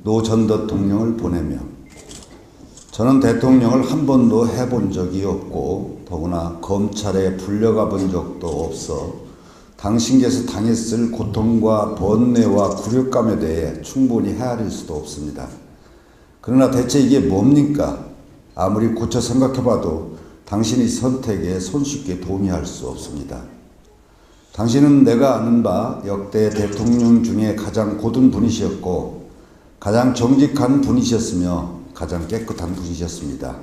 노 전 대통령을 보내며 저는 대통령을 한 번도 해본 적이 없고 더구나 검찰에 불려가 본 적도 없어 당신께서 당했을 고통과 번뇌와 굴욕감에 대해 충분히 헤아릴 수도 없습니다. 그러나 대체 이게 뭡니까? 아무리 고쳐 생각해봐도 당신의 선택에 손쉽게 동의할 수 없습니다. 당신은 내가 아는 바 역대 대통령 중에 가장 고든 분이셨고 가장 정직한 분이셨으며 가장 깨끗한 분이셨습니다.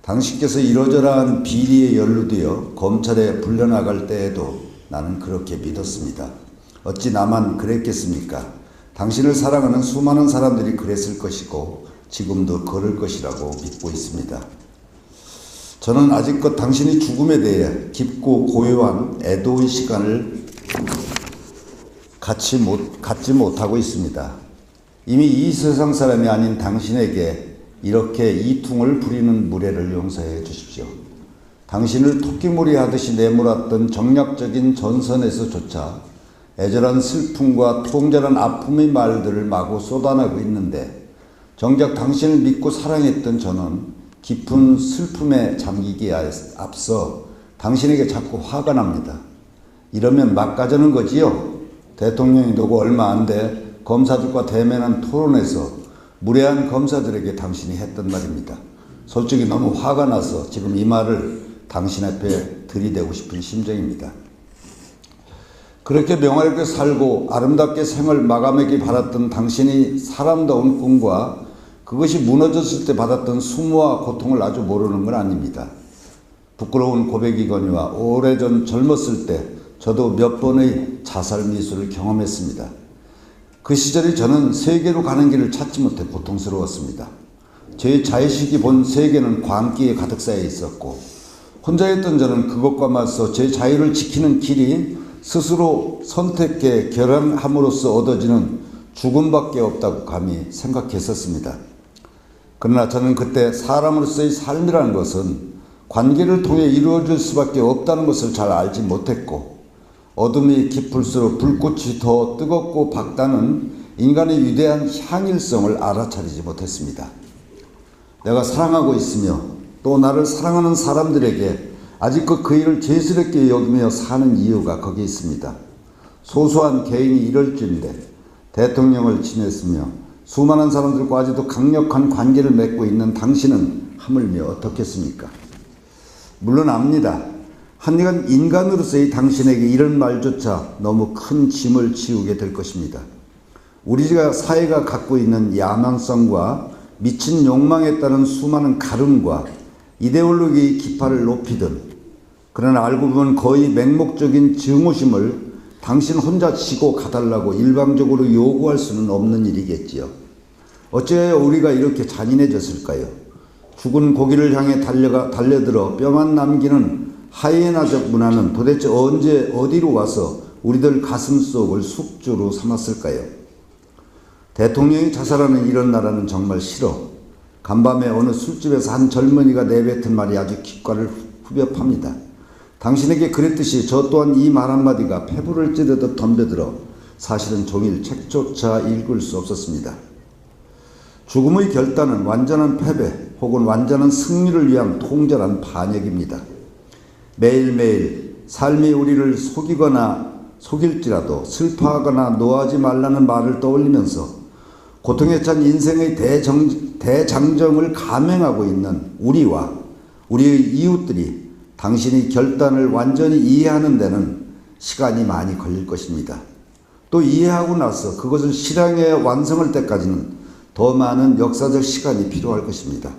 당신께서 이러저러한 비리에 연루되어 검찰에 불려나갈 때에도 나는 그렇게 믿었습니다. 어찌 나만 그랬겠습니까? 당신을 사랑하는 수많은 사람들이 그랬을 것이고 지금도 그럴 것이라고 믿고 있습니다. 저는 아직껏 당신의 죽음에 대해 깊고 고요한 애도의 시간을 갖지 못하고 있습니다. 이미 이 세상 사람이 아닌 당신에게 이렇게 이퉁을 부리는 무례를 용서해 주십시오. 당신을 토끼몰이 하듯이 내몰았던 정략적인 전선에서조차 애절한 슬픔과 통절한 아픔의 말들을 마구 쏟아내고 있는데 정작 당신을 믿고 사랑했던 저는 깊은 슬픔에 잠기기에 앞서 당신에게 자꾸 화가 납니다. 이러면 막 가자는 거지요. 대통령이 되고 얼마 안 돼 검사들과 대면한 토론에서 무례한 검사들에게 당신이 했던 말입니다. 솔직히 너무 화가 나서 지금 이 말을 당신 앞에 들이대고 싶은 심정입니다. 그렇게 명예롭게 살고 아름답게 생을 마감하기 바랐던 당신이 사람다운 꿈과 그것이 무너졌을 때 받았던 수모와 고통을 아주 모르는 건 아닙니다. 부끄러운 고백이거니와 오래전 젊었을 때 저도 몇 번의 자살 미수를 경험했습니다. 그 시절에 저는 세계로 가는 길을 찾지 못해 고통스러웠습니다. 제 자의식이 본 세계는 광기에 가득 쌓여 있었고 혼자였던 저는 그것과 맞서 제 자유를 지키는 길이 스스로 선택해 결함으로써 얻어지는 죽음밖에 없다고 감히 생각했었습니다. 그러나 저는 그때 사람으로서의 삶이라는 것은 관계를 통해 이루어질 수밖에 없다는 것을 잘 알지 못했고 어둠이 깊을수록 불꽃이 더 뜨겁고 밝다는 인간의 위대한 향일성을 알아차리지 못했습니다. 내가 사랑하고 있으며 또 나를 사랑하는 사람들에게 아직껏 그 일을 죄스럽게 여기며 사는 이유가 거기에 있습니다. 소소한 개인이 이럴 줄인데 대통령을 지냈으며 수많은 사람들과 아직도 강력한 관계를 맺고 있는 당신은 하물며 어떻겠습니까? 물론 압니다. 한여간 인간으로서의 당신에게 이런 말조차 너무 큰 짐을 지우게 될 것입니다. 우리가 사회가 갖고 있는 야망성과 미친 욕망에 따른 수많은 가름과 이데올로기의 기파를 높이든 그러나 알고 보면 거의 맹목적인 증오심을 당신 혼자 지고 가달라고 일방적으로 요구할 수는 없는 일이겠지요. 어째야 우리가 이렇게 잔인해졌을까요? 죽은 고기를 향해 달려들어 뼈만 남기는 하이에나적 문화는 도대체 언제 어디로 와서 우리들 가슴속을 숙주로 삼았을까요? 대통령이 자살하는 이런 나라는 정말 싫어. 간밤에 어느 술집에서 한 젊은이가 내뱉은 말이 아주 귓가를 후벼팝니다. 당신에게 그랬듯이 저 또한 이 말 한마디가 폐부를 찌르듯 덤벼들어 사실은 종일 책조차 읽을 수 없었습니다. 죽음의 결단은 완전한 패배 혹은 완전한 승리를 위한 통절한 반역입니다. 매일매일 삶이 우리를 속일지라도 슬퍼하거나 노하지 말라는 말을 떠올리면서 고통에 찬 인생의 대장정을 감행하고 있는 우리와 우리의 이웃들이 당신의 결단을 완전히 이해하는 데는 시간이 많이 걸릴 것입니다. 또 이해하고 나서 그것을 실행에 완성할 때까지는 더 많은 역사적 시간이 필요할 것입니다.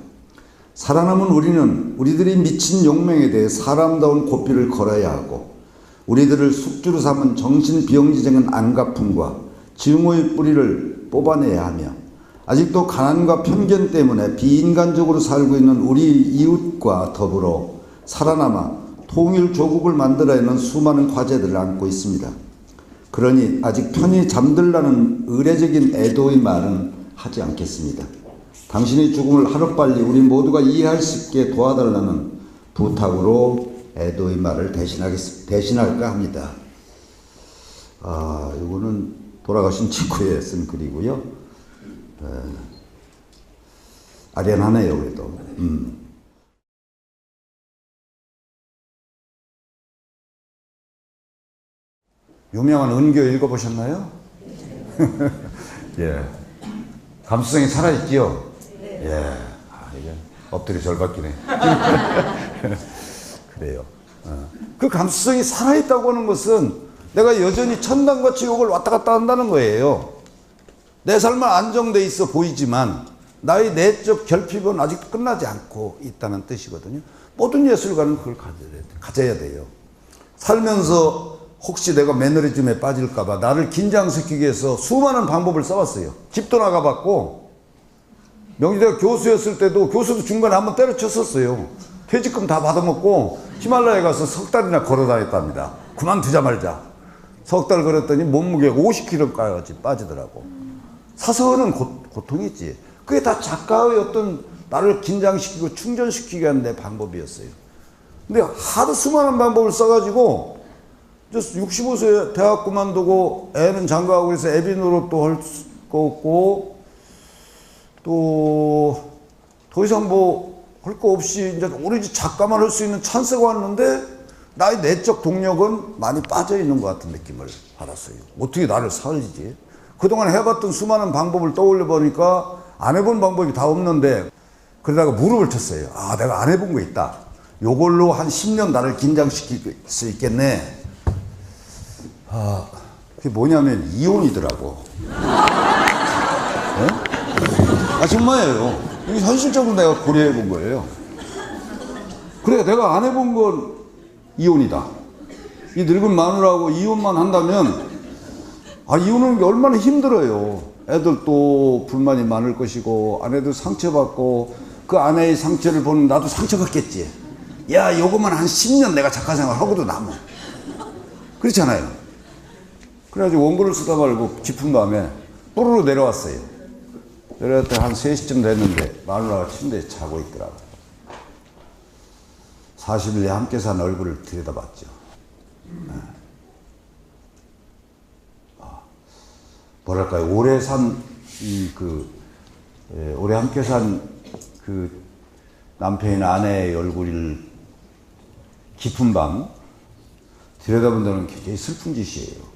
살아남은 우리는 우리들이 미친 욕망에 대해 사람다운 고삐를 걸어야 하고 우리들을 숙주로 삼은 정신비용지적인 안가품과 증오의 뿌리를 뽑아내야 하며 아직도 가난과 편견 때문에 비인간적으로 살고 있는 우리 이웃과 더불어 살아남아 통일 조국을 만들어야 하는 수많은 과제들을 안고 있습니다. 그러니 아직 편히 잠들라는 의례적인 애도의 말은 하지 않겠습니다. 당신의 죽음을 하루빨리 우리 모두가 이해할 수 있게 도와달라는 부탁으로 애도의 말을 대신할까 합니다. 이거는 돌아가신 직후에 쓴 글이고요. 아련하네요, 그래도. 유명한 은교 읽어보셨나요? 예. 감수성이 살아있지요? 예. 이게 엎드려 절박기네. 그래요. 그 감수성이 살아있다고 하는 것은 내가 여전히 천당과 지옥을 왔다 갔다 한다는 거예요. 내 삶은 안정돼 있어 보이지만 나의 내적 결핍은 아직 끝나지 않고 있다는 뜻이거든요. 모든 예술가는 그걸 가져야 돼요. 살면서 혹시 내가 매너리즘에 빠질까봐 나를 긴장시키기 위해서 수많은 방법을 써봤어요. 집도 나가봤고, 명지대가 교수였을 때도 교수도 중간에 한번 때려쳤었어요. 퇴직금 다 받아먹고 히말라야에 가서 석 달이나 걸어 다녔답니다. 그만두자 말자. 석 달 걸었더니 몸무게가 50kg까지 빠지더라고. 사서는 고통이지. 그게 다 작가의 어떤 나를 긴장시키고 충전시키기 위한 내 방법이었어요. 근데 하도 수많은 방법을 써가지고 65세 대학 그만두고 애는 장가하고 그래서 애비 노릇도 할 수 없고 또 더 이상 뭐 할 거 없이 이제 오로지 작가만 할 수 있는 찬스가 왔는데 나의 내적 동력은 많이 빠져 있는 것 같은 느낌을 받았어요. 어떻게 나를 살리지? 그동안 해봤던 수많은 방법을 떠올려 보니까 안 해본 방법이 다 없는데 그러다가 무릎을 쳤어요. 아, 내가 안 해본 거 있다. 요걸로 한 10년 나를 긴장시킬 수 있겠네. 아, 그게 뭐냐면 이혼이더라고. 네? 아, 정말이에요. 이게 현실적으로 내가 고려해 본 거예요. 그래, 내가 안 해본 건 이혼이다. 이 늙은 마누라하고 이혼만 한다면, 아, 이혼은 얼마나 힘들어요. 애들도 불만이 많을 것이고, 아내도 상처받고, 그 아내의 상처를 보는 나도 상처받겠지. 야, 요거만 한 10년 내가 작가 생활 하고도 남아. 그렇잖아요. 그래가지고 원고를 쓰다 말고 깊은 밤에 뽀로로 내려왔어요. 내려왔더니 한 3시쯤 됐는데 마누라가 침대에 자고 있더라고요. 40일 함께 산 얼굴을 들여다봤죠. 뭐랄까요, 오래 함께 산 그 남편이나 아내의 얼굴을 깊은 밤 들여다본다는 게 굉장히 슬픈 짓이에요.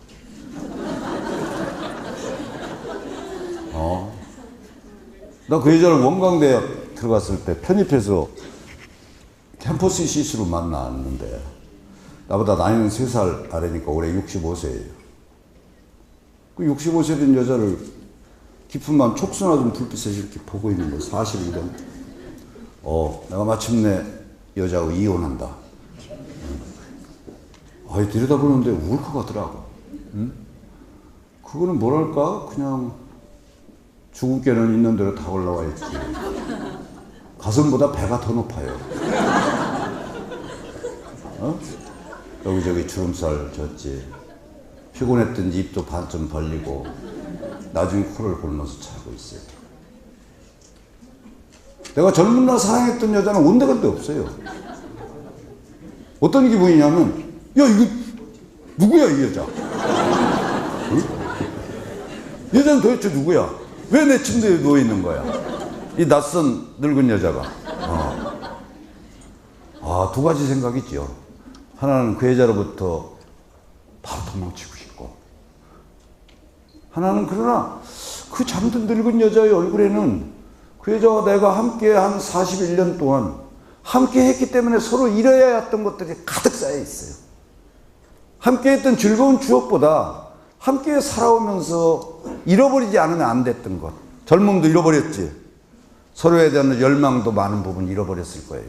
나 그 여자를 원광대학 들어갔을 때 편입해서 캠퍼스 시스로 만났는데 나보다 나이는 3살 아래니까 올해 65세예요. 그 65세 된 여자를 깊은 밤 촉수나 좀 불빛에 이렇게 보고 있는 거 사실이거든. 내가 마침내 여자하고 이혼한다. 들여다보는데 울컥하더라고. 그거는 뭐랄까? 그냥 죽을 개는 있는 대로 다 올라와 있지. 가슴보다 배가 더 높아요. 여기저기 주름살 졌지. 피곤했던지 입도 반쯤 벌리고 나중에 코를 골면서 자고 있어요. 내가 젊은 날 사랑했던 여자는 온데간데 없어요. 어떤 기분이냐면, 야, 이거 누구야, 이 여자? 응? 여자는 도대체 누구야? 왜 내 침대에 누워있는 거야? 이 낯선 늙은 여자가. 두 가지 생각이 있죠. 하나는 그 여자로부터 바로 도망치고 싶고, 하나는 그러나 그 잠든 늙은 여자의 얼굴에는 그 여자와 내가 함께 한 41년 동안 함께 했기 때문에 서로 잃어야 했던 것들이 가득 쌓여 있어요. 함께 했던 즐거운 추억보다 함께 살아오면서 잃어버리지 않으면 안 됐던 것. 젊음도 잃어버렸지. 서로에 대한 열망도 많은 부분 잃어버렸을 거예요.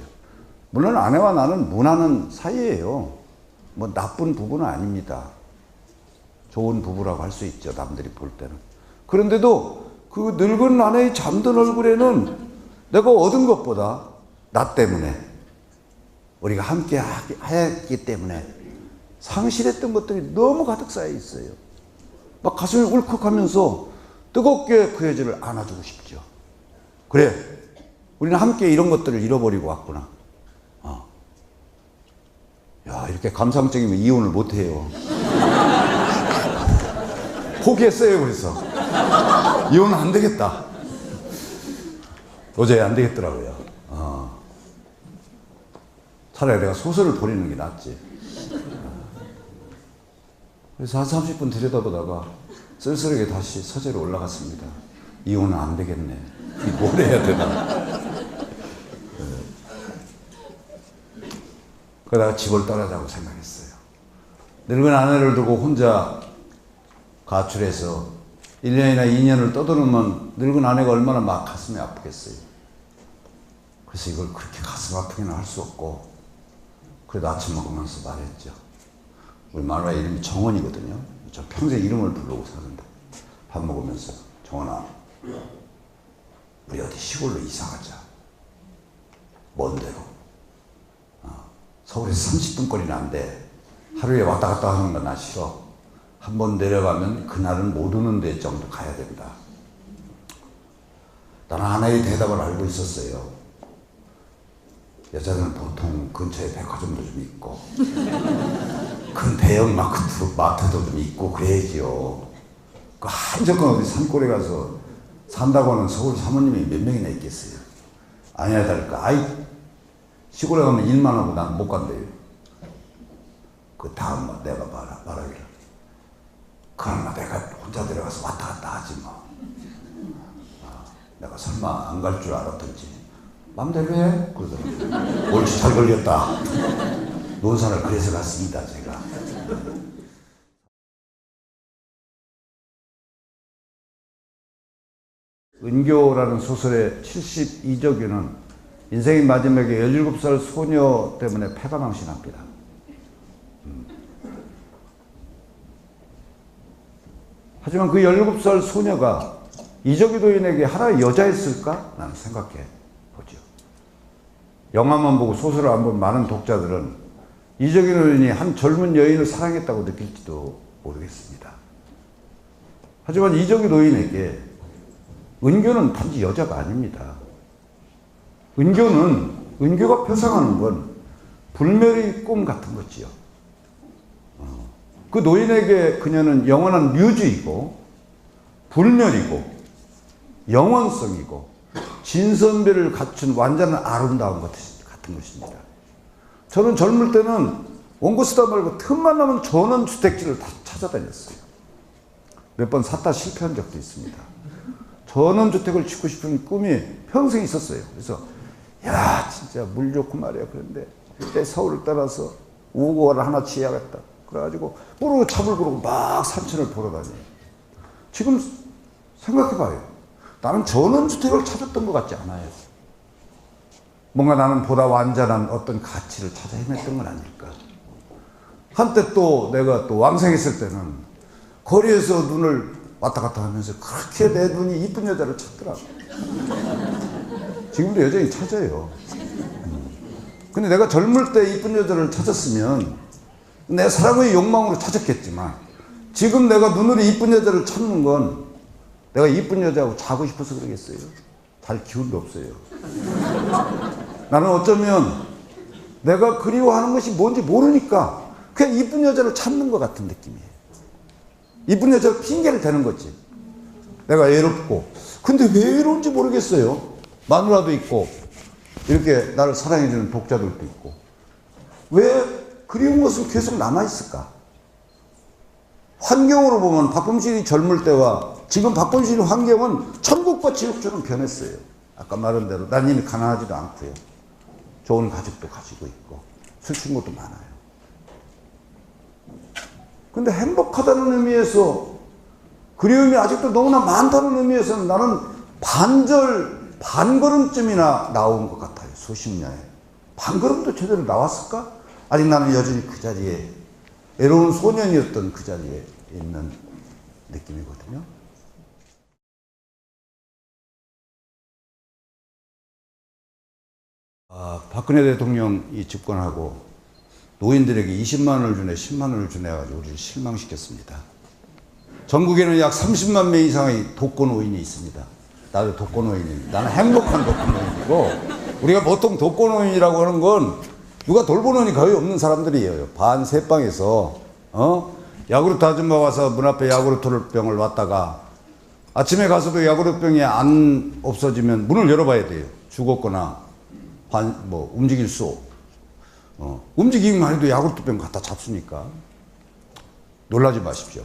물론 아내와 나는 무난한 사이예요. 뭐 나쁜 부부는 아닙니다. 좋은 부부라고 할 수 있죠, 남들이 볼 때는. 그런데도 그 늙은 아내의 잠든 얼굴에는 내가 얻은 것보다 나 때문에, 우리가 함께 했기 때문에 상실했던 것들이 너무 가득 쌓여 있어요. 막 가슴이 울컥하면서 뜨겁게 그 여자를 안아주고 싶죠. 그래, 우리는 함께 이런 것들을 잃어버리고 왔구나. 야, 이렇게 감상적이면 이혼을 못해요. 포기했어요. 그래서 이혼은 안 되겠다. 도저히 안 되겠더라고요. 차라리 내가 소설을 보내는 게 낫지. 그래서 한 30분 들여다보다가 쓸쓸하게 다시 서재로 올라갔습니다. 이혼은 안 되겠네. 뭘 해야 되나. 그러다가 집을 떠나자고 생각했어요. 늙은 아내를 두고 혼자 가출해서 1년이나 2년을 떠드는 늙은 아내가 얼마나 막 가슴이 아프겠어요. 그래서 이걸 그렇게 가슴 아프게는 할 수 없고, 그래도 아침 먹으면서 말했죠. 우리 마누라 이름이 정원이거든요. 저 평생 이름을 부르고 사는데, 밥 먹으면서, 정원아, 우리 어디 시골로 이사 가자. 먼 데로. 서울에서 30분 거리는 안 돼. 하루에 왔다 갔다 하는 건 나 싫어. 한번 내려가면 그날은 못 오는 데 정도 가야 된다. 나는 하나의 대답을 알고 있었어요. 여자는 보통 근처에 백화점도 좀 있고 큰 대형 마트도 좀 있고 그래야지요. 그 한적한 어디 산골에 가서 산다고 하는 서울 사모님이 몇 명이나 있겠어요. 아니야 다를까. 아이 시골에 가면 일만 하고 난 못 간대요. 그 다음 내가 말하기를, 그러나 내가 혼자 들어가서 왔다 갔다 하지 뭐. 내가 설마 안 갈 줄 알았던지 맘대로 해 그러더라고요. 옳지, 잘 걸렸다. 논산을 그래서 갔습니다 제가. 은교라는 소설의 72저기는 인생의 마지막에 17살 소녀 때문에 패가망신합니다. 하지만 그 17살 소녀가 이적이 도인에게 하나의 여자였을까? 나는 생각해 보죠. 영화만 보고 소설을 안 본 많은 독자들은 이적이 도인이 한 젊은 여인을 사랑했다고 느낄지도 모르겠습니다. 하지만 이적이 도인에게 은교는 단지 여자가 아닙니다. 은교가 표상하는 건 불멸의 꿈 같은 거지요. 그 노인에게 그녀는 영원한 뮤즈이고 불멸이고 영원성이고 진선배를 갖춘 완전한 아름다움 같은 것입니다. 저는 젊을 때는 원고스타 말고 틈만 나면 전원주택지를 다 찾아다녔어요. 몇 번 샀다 실패한 적도 있습니다. 전원주택을 짓고 싶은 꿈이 평생 있었어요. 그래서 야 진짜 물 좋고 말이야. 그런데 그때 서울을 떠나서 5호를 하나 지어야겠다. 그래가지고 모르고 차를 부르고 막 산천을 보러 다녀요. 지금 생각해봐요. 나는 전원주택을 찾았던 것 같지 않아요. 뭔가 나는 보다 완전한 어떤 가치를 찾아 헤맸던 건 아닐까. 한때 또 내가 또 왕생했을 때는 거리에서 눈을 왔다 갔다 하면서 그렇게 내 눈이 이쁜 여자를 찾더라. 지금도 여전히 찾아요. 근데 내가 젊을 때 이쁜 여자를 찾았으면 내 사랑의 욕망으로 찾았겠지만 지금 내가 눈으로 이쁜 여자를 찾는 건 내가 이쁜 여자하고 자고 싶어서 그러겠어요. 잘 기운도 없어요. 나는 어쩌면 내가 그리워하는 것이 뭔지 모르니까 그냥 이쁜 여자를 찾는 것 같은 느낌이에요. 이쁜 여자가 핑계를 대는 거지. 내가 외롭고. 근데 왜 외로운지 모르겠어요. 마누라도 있고 이렇게 나를 사랑해주는 독자들도 있고. 왜 그리운 것은 계속 남아있을까? 환경으로 보면 박범신이 젊을 때와 지금 박범신의 환경은 천국과 지옥처럼 변했어요. 아까 말한 대로 난 이미 가난하지도 않고요. 좋은 가족도 가지고 있고 술 친구도 많아요. 근데 행복하다는 의미에서 그리움이 아직도 너무나 많다는 의미에서는 나는 반걸음쯤이나 나온 것 같아요. 수십 년에. 반걸음도 제대로 나왔을까? 아직 나는 여전히 그 자리에 외로운 소년이었던 그 자리에 있는 느낌이거든요. 박근혜 대통령이 집권하고 노인들에게 20만 원을 주네 10만 원을 주네 가지고 우리를 실망시켰습니다. 전국에는 약 30만 명 이상의 독거노인이 있습니다. 나도 독거노인입니다. 나는 행복한 독거노인이고 우리가 보통 독거노인이라고 하는 건 누가 돌보는 이 거의 없는 사람들이에요. 반 새방에서 야구르트 아줌마 와서 문 앞에 야구르트 병을 놨다가 아침에 가서도 야구르병이 안 없어지면 문을 열어봐야 돼요. 죽었거나 움직일 수 움직이기만 해도 야구르병 갖다 잡수니까 놀라지 마십시오.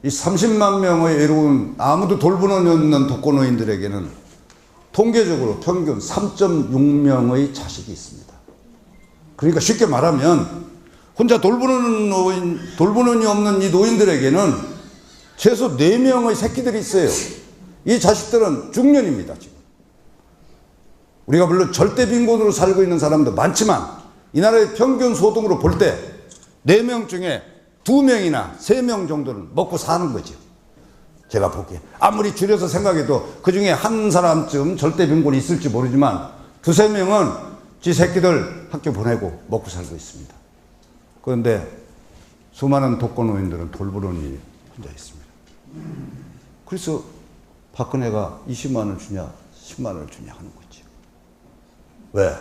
이 30만 명의 외로운 아무도 돌보는 없는 독거노인들에게는 통계적으로 평균 3.6명의 자식이 있습니다. 그러니까 쉽게 말하면 혼자 돌보는이 없는 이 노인들에게는 최소 4명의 새끼들이 있어요. 이 자식들은 중년입니다, 지금. 우리가 물론 절대 빈곤으로 살고 있는 사람도 많지만 이 나라의 평균 소득으로 볼 때 4명 중에 2명이나 3명 정도는 먹고 사는 거죠. 제가 보기에. 아무리 줄여서 생각해도 그 중에 한 사람쯤 절대 빈곤이 있을지 모르지만 2~3명은 지 새끼들 학교 보내고 먹고 살고 있습니다. 그런데 수많은 독거노인들은 돌보는 일이 혼자 있습니다. 그래서 박근혜가 20만 원을 주냐 10만 원을 주냐 하는 거죠. 왜?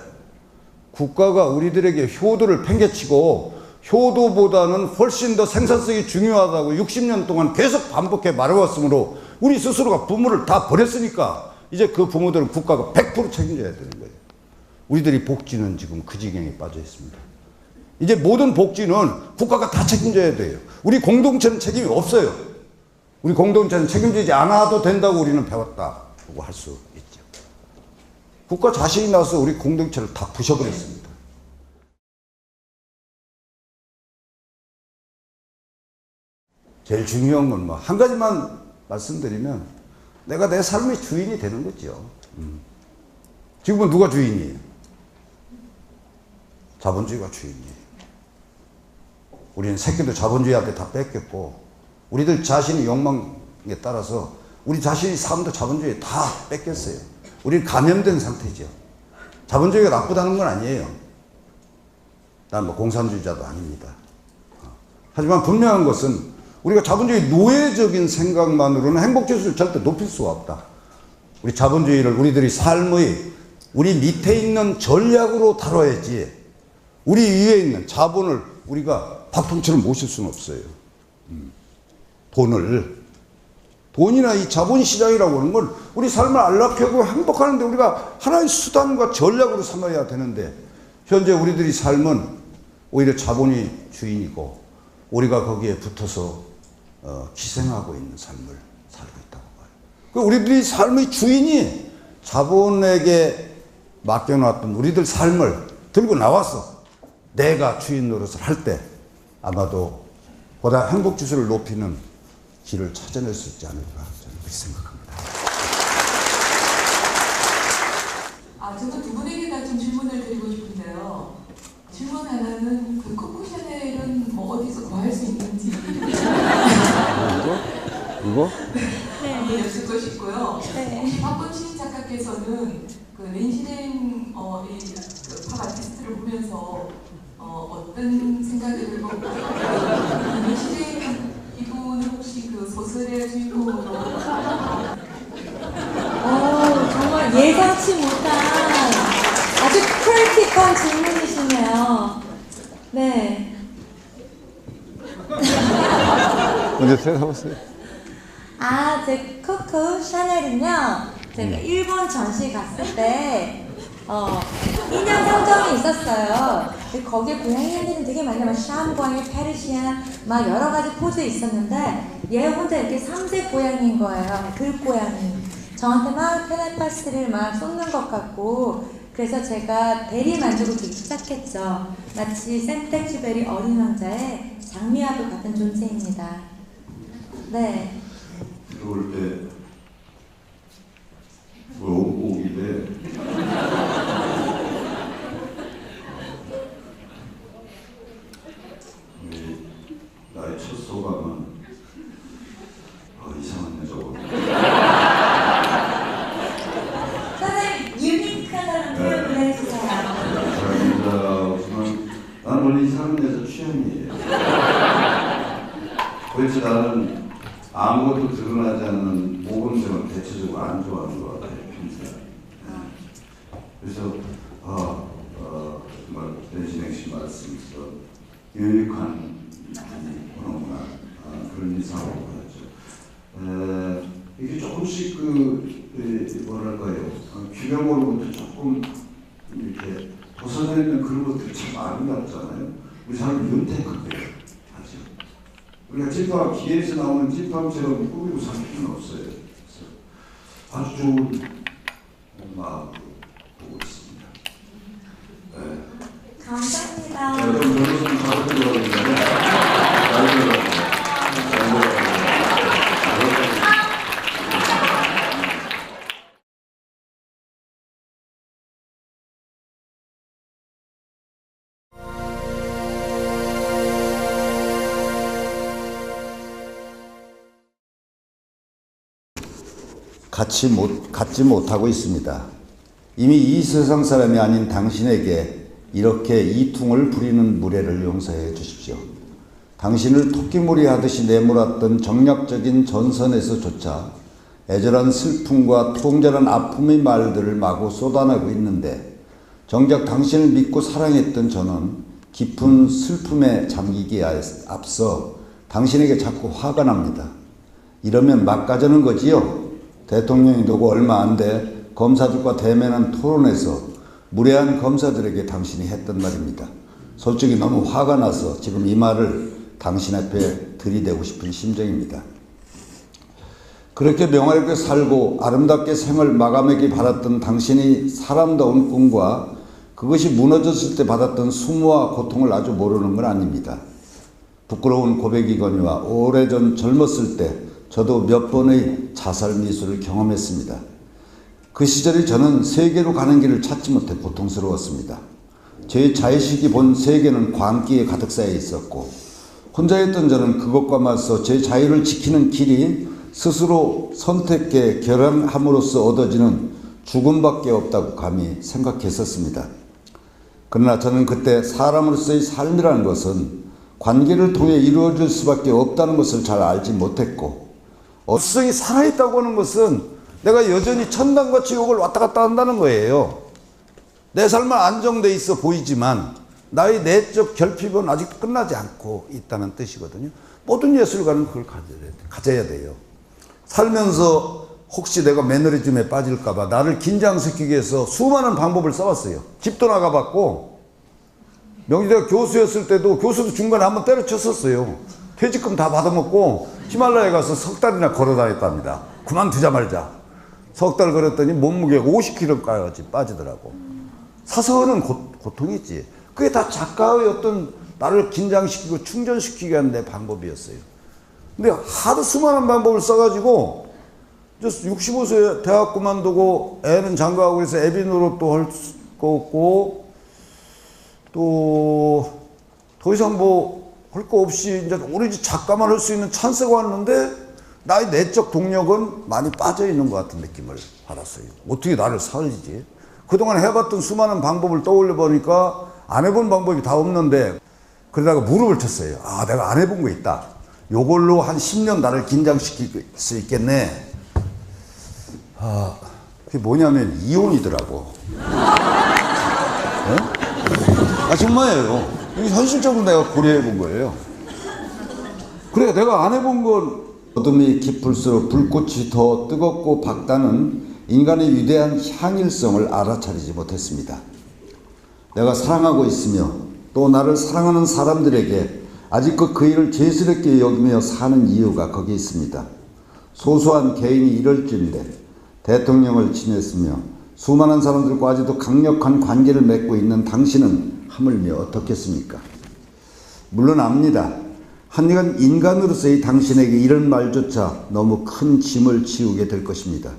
국가가 우리들에게 효도를 팽개치고 효도보다는 훨씬 더 생산성이 중요하다고 60년 동안 계속 반복해 말해왔으므로 우리 스스로가 부모를 다 버렸으니까 이제 그 부모들은 국가가 100% 책임져야 되는 거예요. 우리들이 복지는 지금 그 지경에 빠져 있습니다. 이제 모든 복지는 국가가 다 책임져야 돼요. 우리 공동체는 책임이 없어요. 우리 공동체는 책임지지 않아도 된다고 우리는 배웠다고 할 수 있죠. 국가 자신이 나서 우리 공동체를 다 부셔버렸습니다. 제일 중요한 건 뭐 한 가지만 말씀드리면 내가 내 삶의 주인이 되는 거죠. 지금은 누가 주인이에요? 자본주의가 주인이에요. 우리는 새끼도 자본주의한테 다 뺏겼고 우리들 자신의 욕망에 따라서 우리 자신의 삶도 자본주의에 다 뺏겼어요. 우리는 감염된 상태죠. 자본주의가 나쁘다는 건 아니에요. 난 뭐 공산주의자도 아닙니다. 하지만 분명한 것은 우리가 자본주의 노예적인 생각만으로는 행복지수를 절대 높일 수가 없다. 우리 자본주의를 우리들이 삶의 우리 밑에 있는 전략으로 다뤄야지 우리 위에 있는 자본을 우리가 박통치를 모실 수는 없어요. 돈이나 이 자본시장이라고 하는 건 우리 삶을 안락하고 행복하는데 우리가 하나의 수단과 전략으로 삼아야 되는데 현재 우리들이 삶은 오히려 자본이 주인이고 우리가 거기에 붙어서 희생하고 있는 삶을 살고 있다고 봐요. 우리들이 삶의 주인이 자본에게 맡겨놨던 우리들 삶을 들고 나와서 내가 주인 노릇을 할 때 아마도 보다 행복지수를 높이는 길을 찾아낼 수 있지 않을까 저는 그렇게 생각합니다. 저도 두 분에게 다 좀 질문을 드리고 싶은데요. 질문 하나는 그 코코 샤넬은 뭐 어디서 구할 수 있는지 이거? 네, 여쭙고 싶고요. 네. 박범신 작가께서는 그 낸시랭 팝 아티스트를 보면서 어떤 생각을 들고 낸시랭 이분은 혹시 그 소설의 주인공으로 정말 예상치 못한 아주 크리티컬 질문이시네요. 네. 먼저 대답하세요. 제 코코 샤넬은요, 제가 일본 전시 갔을 때, 인형 상점이 있었어요. 거기에 고양이들은 되게 많아요. 샴고양이, 페르시안, 막 여러 가지 포즈 있었는데, 얘 혼자 이렇게 3세 고양이인 거예요. 들고양이. 저한테 막 텔레파시를 막 쏟는 것 같고, 그래서 제가 대리 만족을 주기 시작했죠. 마치 생텍쥐베리 어린 왕자의 장미와도 같은 존재입니다. 네. 들어올 때 오길래 나의 첫 소감은 이상한 여자고 선생님 유니크한 사람 표현을 해주세요. 이상한 여자지만 나는 원래 이상한 여자 취향이에요. 그래서 나는 아무것도 드러나지 않는 모범생을 대체적으로 안 좋아하는 것 같아요, 평소에. 그래서 정말 낸시랭 씨 말씀처럼 유니크한 분이구나 그런 이상으로 보였죠. 이게 조금 조금씩 뭐랄까요, 규명으로부터 조금 이렇게 벗어져 있는 그런 것들이 참 아름답잖아요. 우리 사람 윤택한데요, 사실. 우리가 찐빵 기계에서 나오는 찐빵처럼 꾸미고 살 필요는 없어요. 그래서 아주 좋은 마음으로 보고 있습니다. 네. 감사합니다. 여러분 저는 다른 거거든요. 갖지 못하고 있습니다. 이미 이 세상 사람이 아닌 당신에게 이렇게 이퉁을 부리는 무례를 용서해 주십시오. 당신을 토끼몰이 하듯이 내몰았던 정략적인 전선에서조차 애절한 슬픔과 통절한 아픔의 말들을 마구 쏟아내고 있는데 정작 당신을 믿고 사랑했던 저는 깊은 슬픔에 잠기기에 앞서 당신에게 자꾸 화가 납니다. 이러면 막 가자는 거지요. 대통령이 되고 얼마 안 돼 검사들과 대면한 토론에서 무례한 검사들에게 당신이 했던 말입니다. 솔직히 너무 화가 나서 지금 이 말을 당신 앞에 들이대고 싶은 심정입니다. 그렇게 명예롭게 살고 아름답게 생을 마감하기 바랐던 당신이 사람다운 꿈과 그것이 무너졌을 때 받았던 수모와 고통을 아주 모르는 건 아닙니다. 부끄러운 고백이거니와 오래전 젊었을 때 저도 몇 번의 자살 미수를 경험했습니다. 그 시절에 저는 세계로 가는 길을 찾지 못해 고통스러웠습니다. 제 자의식이 본 세계는 광기에 가득 쌓여 있었고 혼자였던 저는 그것과 맞서 제 자유를 지키는 길이 스스로 선택해 결함함으로써 얻어지는 죽음밖에 없다고 감히 생각했었습니다. 그러나 저는 그때 사람으로서의 삶이라는 것은 관계를 통해 이루어질 수밖에 없다는 것을 잘 알지 못했고 어수성이 살아있다고 하는 것은 내가 여전히 천당과 지옥을 왔다 갔다 한다는 거예요. 내 삶은 안정돼 있어 보이지만 나의 내적 결핍은 아직 끝나지 않고 있다는 뜻이거든요. 모든 예술가는 그걸 가져야 돼요. 살면서 혹시 내가 매너리즘에 빠질까봐 나를 긴장시키기 위해서 수많은 방법을 써봤어요. 집도 나가봤고 명지대가 교수였을 때도 교수도 중간에 한번 때려쳤었어요. 퇴직금 다 받아먹고 히말라야에 가서 석 달이나 걸어 다녔답니다. 그만두자 말자. 석 달 걸었더니 몸무게가 50kg까지 빠지더라고. 사서는 고통이지. 그게 다 작가의 어떤 나를 긴장시키고 충전시키기 위한 내 방법이었어요. 근데 하도 수많은 방법을 써가지고 65세에 대학 그만두고 애는 장가하고 그래서 애비 노릇도 할 수 없고 또 더 이상 뭐 할 거 없이 이제 오로지 작가만 할 수 있는 찬스가 왔는데 나의 내적 동력은 많이 빠져 있는 것 같은 느낌을 받았어요. 어떻게 나를 살리지? 그동안 해봤던 수많은 방법을 떠올려 보니까 안 해본 방법이 다 없는데 그러다가 무릎을 쳤어요. 아, 내가 안 해본 거 있다. 요걸로 한 10년 나를 긴장시킬 수 있겠네. 아, 그게 뭐냐면 이혼이더라고. 네? 아, 정말이에요. 이게 현실적으로 내가 고려해 본 거예요. 그래, 내가 안 해본 건 어둠이 깊을수록 불꽃이 더 뜨겁고 밝다는 인간의 위대한 향일성을 알아차리지 못했습니다. 내가 사랑하고 있으며 또 나를 사랑하는 사람들에게 아직도 그 일을 죄스럽게 여기며 사는 이유가 거기에 있습니다. 소소한 개인이 이럴진데 대통령을 지냈으며 수많은 사람들과 아직도 강력한 관계를 맺고 있는 당신은 하물며 어떻겠습니까? 물론 압니다. 한여간 인간으로서의 당신에게 이런 말조차 너무 큰 짐을 지우게 될 것입니다.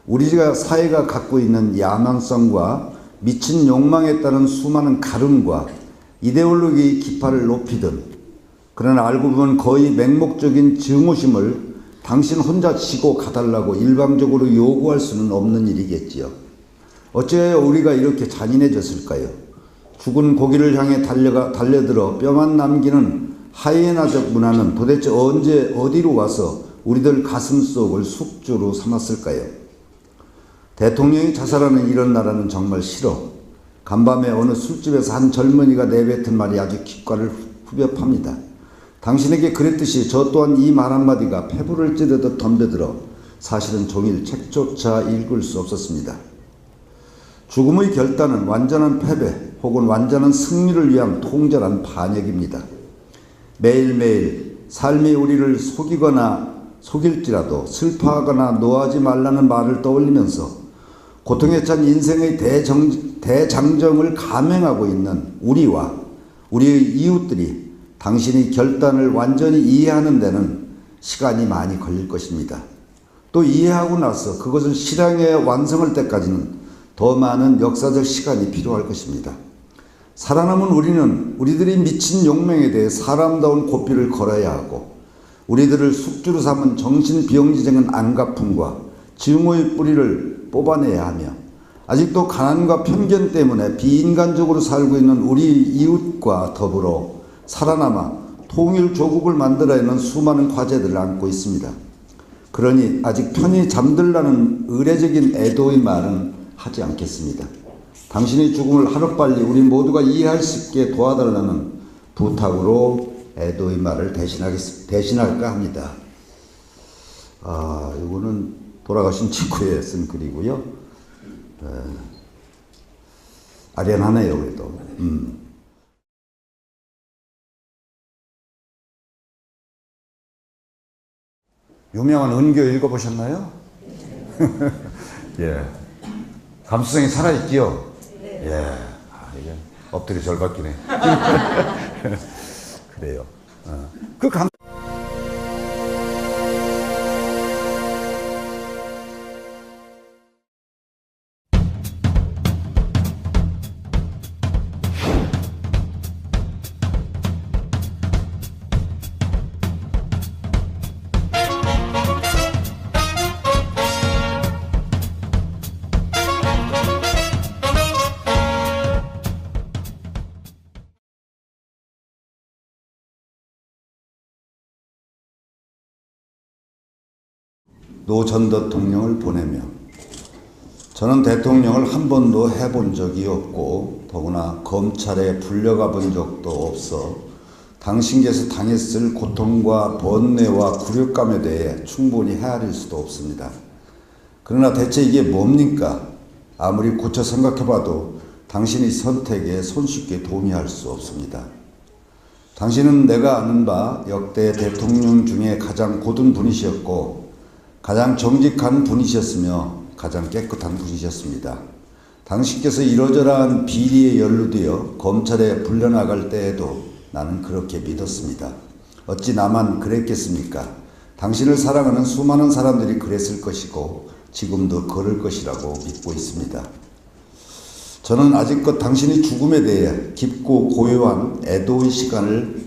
우리가 사회가 갖고 있는 야망성과 미친 욕망에 따른 수많은 가름과 이데올로기의 기파를 높이든 그러나 알고 보면 거의 맹목적인 증오심을 당신 혼자 지고 가달라고 일방적으로 요구할 수는 없는 일이겠지요. 어찌하여 우리가 이렇게 잔인해졌을까요? 죽은 고기를 향해 달려들어 뼈만 남기는 하이에나적 문화는 도대체 언제 어디로 와서 우리들 가슴속을 숙주로 삼았을까요? 대통령이 자살하는 이런 나라는 정말 싫어. 간밤에 어느 술집에서 한 젊은이가 내뱉은 말이 아주 귓가를 후벼팝니다. 당신에게 그랬듯이 저 또한 이 말 한마디가 폐부를 찌르듯 덤벼들어 사실은 종일 책조차 읽을 수 없었습니다. 죽음의 결단은 완전한 패배 혹은 완전한 승리를 위한 통절한 반역입니다. 매일매일 삶이 우리를 속일지라도 슬퍼하거나 노하지 말라는 말을 떠올리면서 고통에 찬 인생의 대장정을 감행하고 있는 우리와 우리의 이웃들이 당신의 결단을 완전히 이해하는 데는 시간이 많이 걸릴 것입니다. 또 이해하고 나서 그것을 실행에 완성할 때까지는 더 많은 역사적 시간이 필요할 것입니다. 살아남은 우리는 우리들이 미친 용맹에 대해 사람다운 고삐를 걸어야 하고 우리들을 숙주로 삼은 정신비용지적인 안가품과 증오의 뿌리를 뽑아내야 하며 아직도 가난과 편견 때문에 비인간적으로 살고 있는 우리 이웃과 더불어 살아남아 통일 조국을 만들어야 하는 수많은 과제들을 안고 있습니다. 그러니 아직 편히 잠들라는 의례적인 애도의 말은 하지 않겠습니다. 당신의 죽음을 하루빨리 우리 모두가 이해할 수 있게 도와달라는 부탁으로 애도의 말을 대신할까 합니다. 이거는 돌아가신 직후에 쓴 글이고요. 아련하네요, 그래도. 유명한 은교 읽어보셨나요? 예. 감수성이 살아있지요? 예. 이게 엎드려 절박이네. 그래요. 그 감 노 전 대통령을 보내며 저는 대통령을 한 번도 해본 적이 없고 더구나 검찰에 불려가 본 적도 없어 당신께서 당했을 고통과 번뇌와 굴욕감에 대해 충분히 헤아릴 수도 없습니다. 그러나 대체 이게 뭡니까? 아무리 고쳐 생각해봐도 당신의 선택에 손쉽게 동의할 수 없습니다. 당신은 내가 아는 바 역대 대통령 중에 가장 고든 분이셨고 가장 정직한 분이셨으며 가장 깨끗한 분이셨습니다. 당신께서 이러저러한 비리에 연루되어 검찰에 불려나갈 때에도 나는 그렇게 믿었습니다. 어찌 나만 그랬겠습니까? 당신을 사랑하는 수많은 사람들이 그랬을 것이고 지금도 그럴 것이라고 믿고 있습니다. 저는 아직껏 당신의 죽음에 대해 깊고 고요한 애도의 시간을